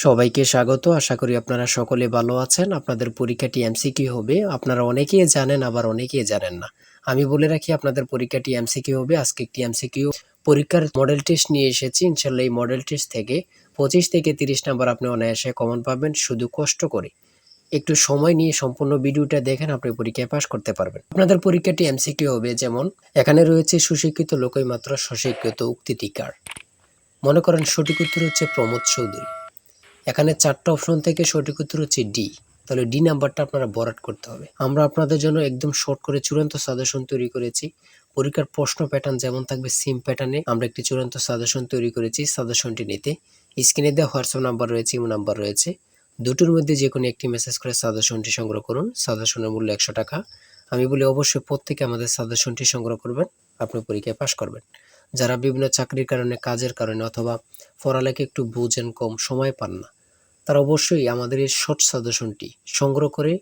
সবাইকে স্বাগত। আশা করি আপনারা সকলে ভালো আছেন। আপনাদের পরীক্ষাটি এমসিকিউ হবে। আপনারা অনেকেই জানেন, আবার অনেকেই জানেন না। আমি বলে রাখি আপনাদের পরীক্ষাটি এমসিকিউ হবে। আজকে একটি এমসিকিউ পরীক্ষার মডেল টেস্ট নিয়ে এসেছি। ইনশাআল্লাহ এই মডেল টেস্ট থেকে 25 থেকে 30 নাম্বার আপনি অনায়াসে কমন পাবেন। শুধু কষ্ট করে একটু সময় নিয়ে সম্পূর্ণ ভিডিওটা দেখেন, আপনি পরীক্ষায় পাস করতে পারবেন। আপনাদের পরীক্ষাটি এমসিকিউ হবে, যেমন এখানে রয়েছে সুশিক্ষিত লোকই মাত্র স্বশিক্ষিত উক্তিটি কার। মনে করেন সঠিক উত্তর হচ্ছে প্রমোদ চৌধুরী। এখানে 4টা অপশন থেকে সঠিক উত্তর হচ্ছে ডি। তাহলে ডি নাম্বারটা আপনারা বরাট করতে হবে। আমরা আপনাদের জন্য একদম শর্ট করে চূড়ান্ত সাজেশন তৈরি করেছি। পরীক্ষার প্রশ্ন প্যাটার্ন যেমন থাকবে সেম প্যাটার্নে আমরা একটি চূড়ান্ত সাজেশন তৈরি করেছি। সাজেশনটি নিতে স্ক্রিনে দেওয়া হোয়াটসঅ্যাপ নাম্বার রয়েছে, ইমো নাম্বার রয়েছে। দুটোর মধ্যে যে কোনো একটি মেসেজ করে সাজেশনটি সংগ্রহ করুন। সাজেশনের মূল্য 100 টাকা। আমি বলি অবশ্যই প্রত্যেকে আমাদের সাজেশনটি সংগ্রহ করবেন, আপনি পরীক্ষায় পাশ করবেন। যারা বিভিন্ন চাকরির কারণে, কাজের কারণে অথবা পড়ালেখা একটু বুঝেন, কম সময় পান না, তারা অবশ্যই আমাদের এই শর্ট সাজেশনটি সংগ্রহ করে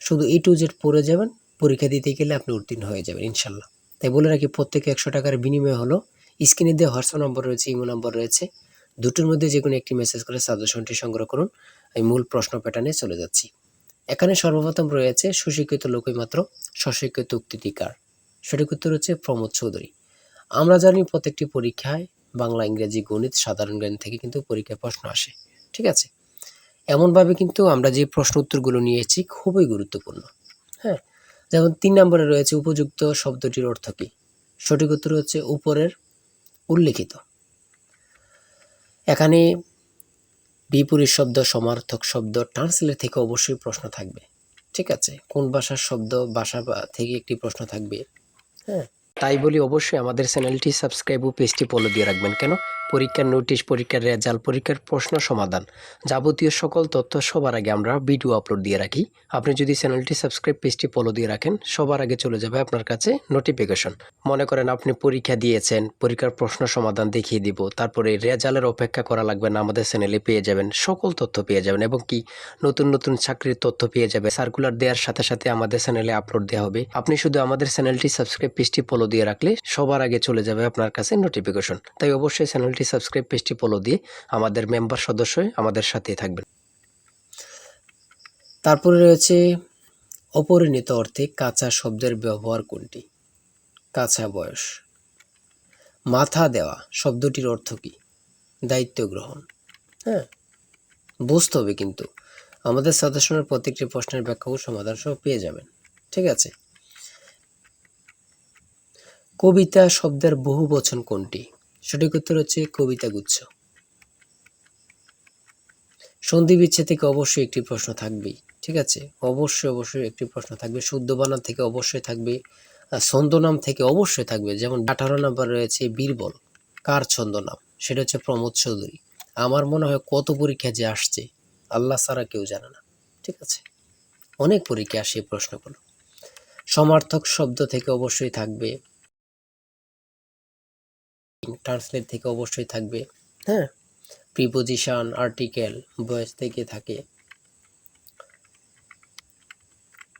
শুধু A to Z পড়ে যাবেন। পরীক্ষা দিতে গেলে আপনি উত্তীর্ণ হয়ে যাবেন ইনশাল্লাহ। তাই বলে রাখি, প্রত্যেকে 100 টাকার বিনিময় হলো। স্ক্রিনে দেওয়া হোয়াটসঅ্যাপ নম্বর রয়েছে, ইমো নম্বর রয়েছে। দুটোর মধ্যে যে কোনো একটি মেসেজ করে সাজেশনটি সংগ্রহ করুন। আমি মূল প্রশ্ন প্যাটার্নে চলে যাচ্ছি। এখানে সর্বপ্রথম রয়েছে সুশিক্ষিত লোকই মাত্র স্বশিক্ষিত উক্তিটি কার। সঠিক উত্তর হচ্ছে প্রমোদ চৌধুরী। আমরা জানি প্রত্যেকটি পরীক্ষায় বাংলা, ইংরেজি, গণিত, সাধারণ জ্ঞান থেকে কিন্তু পরীক্ষায় প্রশ্ন আসে। ঠিক আছে, এমনভাবে কিন্তু আমরা যে প্রশ্ন উত্তরগুলো নিয়েছি খুবই গুরুত্বপূর্ণ। হ্যাঁ, যেমন 3 নম্বরে রয়েছে উপযুক্ত শব্দটির অর্থ কী। সঠিক উত্তর হচ্ছে উপরের উল্লেখিত। এখানে বিপরীত শব্দ, সমার্থক শব্দ, ট্রান্সলেট থেকে অবশ্যই প্রশ্ন থাকবে। ঠিক আছে, কোন ভাষার শব্দ, ভাষা থেকে একটি প্রশ্ন থাকবে। হ্যাঁ, তাই বলি অবশ্যই আমাদের চ্যানেলটি সাবস্ক্রাইব ও পেজটি ফলো দিয়ে রাখবেন। কেন? পরীক্ষার নোটিশ, পরীক্ষার রেজাল্ট, পরীক্ষার প্রশ্ন সমাধান, যাবতীয় সকল তথ্য সবার আগে আমরা ভিডিও আপলোড দিয়ে রাখি। আপনি যদি চ্যানেলটি সাবস্ক্রাইব, পেজটি ফলো দিয়ে রাখেন, সবার আগে চলে যাবে আপনার কাছে নোটিফিকেশন। মনে করেন আপনি পরীক্ষা দিয়েছেন, পরীক্ষার প্রশ্ন সমাধান দেখিয়ে দিব, তারপরে রেজাল্টের অপেক্ষা করা লাগবে না, আমাদের চ্যানেলে পেয়ে যাবেন, সকল তথ্য পেয়ে যাবেন। এবং কি নতুন নতুন চাকরির তথ্য পেয়ে যাবে। সার্কুলার দেওয়ার সাথে সাথে আমাদের চ্যানেলে আপলোড দেওয়া হবে। আপনি শুধু আমাদের চ্যানেলটি সাবস্ক্রাইব, পেজটি ফলো দিয়ে রাখলে সবার আগে চলে যাবে আপনার কাছে নোটিফিকেশন। তাই অবশ্যই চ্যানেলটি সাবস্ক্রাইব, পেজটি ফলো দিয়ে আমাদের মেম্বার সদস্য হয়ে আমাদের সাথেই থাকবেন। তারপরে রয়েছে অপরিণত অর্থে কাঁচা শব্দের ব্যবহার কোনটি। কাঁচা বয়স। মাথা দেওয়া শব্দটির অর্থ কী? দায়িত্ব গ্রহণ। হ্যাঁ, বুঝতে হবে কিন্তু আমাদের সাজেশনের প্রত্যেকটি প্রশ্নের ব্যাখ্যা ও সমাধান সহ পেয়ে যাবেন। ঠিক আছে, কবিতা শব্দের বহু বচন কোনটি? সঠিক উত্তর হচ্ছে কবিতা গুচ্ছ। সন্ধি বিচ্ছেদ থেকে অবশ্যই একটি প্রশ্ন থাকবেই। ঠিক আছে, অবশ্যই একটি প্রশ্ন থাকবে। শুদ্ধ বানান থেকে অবশ্যই থাকবে। ছন্দনাম থেকে অবশ্যই থাকবে। যেমন 18 নাম্বার রয়েছে বীরবল, কার ছন্দনাম? সেটা হচ্ছে প্রমোদ চৌধুরী। আমার মনে হয় কত পরীক্ষা যে আসছে আল্লাহ ছাড়া কেউ জানে না। ঠিক আছে, অনেক পরীক্ষা আসে এই প্রশ্নগুলো। সমার্থক শব্দ থেকে অবশ্যই থাকবে। ট্রান্সলেট থেকে অবশ্যই থাকবে। হ্যাঁ, প্রিপোজিশন, আর্টিকেল, ভয়েস থেকে থাকে।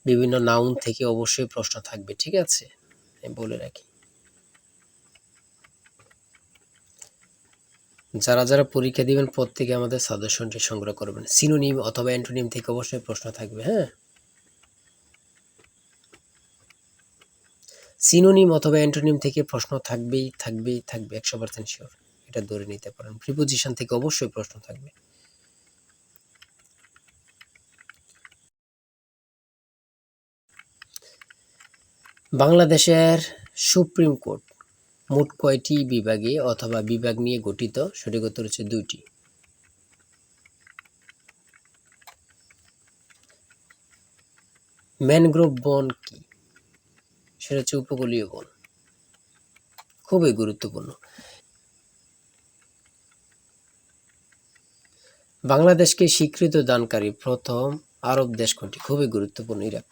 বিভিন্ন নাউন থেকে অবশ্যই প্রশ্ন থাকবে। ঠিক আছে, আমি বলে রাখি। যারা যারা পরীক্ষা দিবেন প্রত্যেকে আমাদের সাজেশনটি সংগ্রহ করবেন। সিনোনিম অথবা অ্যান্টোনিম থেকে অবশ্যই প্রশ্ন থাকবে। হ্যাঁ, সিনোনিম অথবা অ্যান্টোনিম থেকে প্রশ্ন থাকবেই 100% শিওর, এটা ধরে নিতে পারেন। প্রিপোজিশন থেকে অবশ্যই প্রশ্ন থাকবে। বাংলাদেশের সুপ্রিম কোর্ট মোট কয়টি বিভাগে অথবা বিভাগ নিয়ে গঠিত? সঠিক উত্তর হচ্ছে 2টি। ম্যানগ্রোভ বন কি? সেটা হচ্ছে উপকূলীয় বন। খুবই গুরুত্বপূর্ণ। বাংলাদেশকে স্বীকৃতি দানকারী প্রথম আরব দেশ কোনটি? খুবই গুরুত্বপূর্ণ, ইরাক।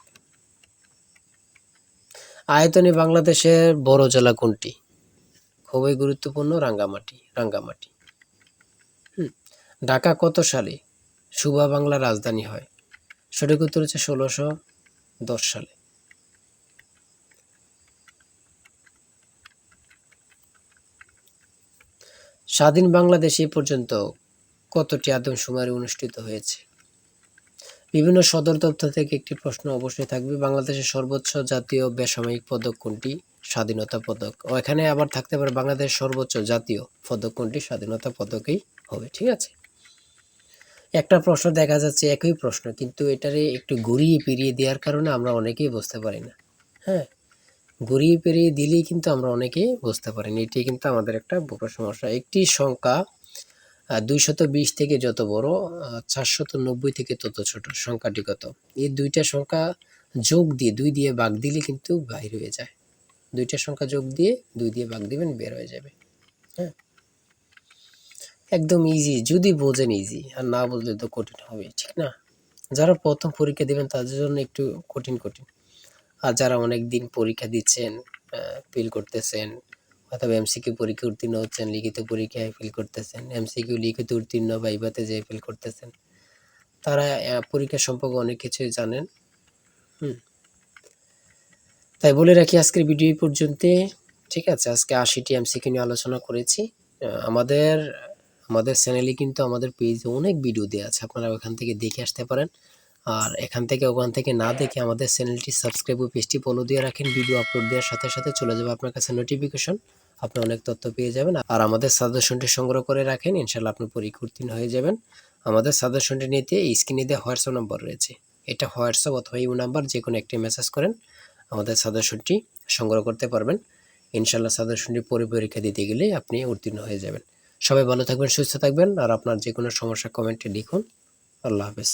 আয়তনে বাংলাদেশের বড় জেলা কোনটি? খুবই গুরুত্বপূর্ণ, রাঙ্গামাটি। ঢাকা কত সালে সুবা বাংলার রাজধানী হয়? সঠিক উত্তর হচ্ছে 1610 সালে। স্বাধীন বাংলাদেশ এ পর্যন্ত কতটি আদমশুমারি অনুষ্ঠিত হয়েছে? বিভিন্ন সদর দপ্তর থেকে একটি প্রশ্ন অবশ্যই থাকবে। বাংলাদেশের সর্বোচ্চ জাতীয় বেসামরিক পদক কোনটি? স্বাধীনতা পদক। ও এখানে আবার থাকতে পারে বাংলাদেশের সর্বোচ্চ জাতীয় পদক কোনটি? স্বাধীনতা পদকই হবে। ঠিক আছে? একটা প্রশ্ন দেখা যাচ্ছে একই প্রশ্ন, কিন্তু এটারে একটু ঘুরিয়ে ফিরিয়ে দেওয়ার কারণে আমরা অনেকেই বুঝতে পারি না। হ্যাঁ? ঘুরিয়ে ফিরিয়ে দিলেই কিন্তু আমরা অনেকেই বুঝতে পারি না। এটি কিন্তু আমাদের একটা বড় সমস্যা। একটি সংখ্যা ২২০ থেকে যত বড়, ৪৯০ থেকে তত ছোট। সংখ্যাটি কত? এই ২টা সংখ্যা যোগ দিয়ে ২ দিয়ে ভাগ দিলে কিন্তু বাইর হয়ে যায়। ২টা সংখ্যা যোগ দিয়ে ২ দিয়ে ভাগ দিবেন, বের হয়ে যাবে। হ্যাঁ? একদম ইজি, যদি বোঝেন ইজি, আর না বুঝলে তো কঠিন হবেই, ঠিক না? যারা প্রথম পরীক্ষা দিবেন তাদের জন্য একটু কঠিন। আর যারা অনেকদিন পরীক্ষা দিচ্ছেন, ফেল করতেছেন, অথবা এমসিকিউ পরীক্ষা উত্তীর্ণ হচ্ছেন, লিখিত পরীক্ষায় ফেল করতেছেন, এমসিকিউ লিখিত উত্তীর্ণ ভাইভাতে যেয়ে ফেল করতেছেন, তারা পরীক্ষা সম্পর্কে অনেক কিছুই জানেন। তাই বলে রাখি আজকের ভিডিও এই পর্যন্তই। ঠিক আছে? আজকে ৮০টি এমসিকিউ নিয়ে আলোচনা করেছি। আমাদের আমাদের চ্যানেলে কিন্তু আমাদের পেজে অনেক ভিডিও দেয়া আছে। আপনারা ওখান থেকে দেখে আসতে পারেন। আর এখান থেকে ওখান থেকে না দেখে আমাদের চ্যানেলটি সাবস্ক্রাইব ও পেজটি ফলো দিয়ে রাখেন। ভিডিও আপলোড দেওয়ার সাথে সাথে চলে যাবে আপনার কাছে নোটিফিকেশন। আপনি অনেক তথ্য পেয়ে যাবেন। আর আমাদের সাজেশনটি সংগ্রহ করে রাখেন। ইনশাআল্লাহ আপনি পরীক্ষা উত্তীর্ণ হয়ে যাবেন। আমাদের সাজেশনটি নিতে স্ক্রিনে দেওয়া হোয়াটসঅ্যাপ নম্বর রয়েছে। এটা হোয়াটসঅ্যাপ অথবা ইমো নাম্বার, যেকোনো একটি মেসেজ করেন, আমাদের সাজেশনটি সংগ্রহ করতে পারবেন। ইনশাআল্লাহ সাজেশনটি পরীক্ষা দিতে গেলে আপনি উত্তীর্ণ হয়ে যাবেন। সবাই ভালো থাকবেন, সুস্থ থাকবেন। আর আপনার যে কোনো সমস্যা কমেন্টে লিখুন। আল্লাহ হাফেজ।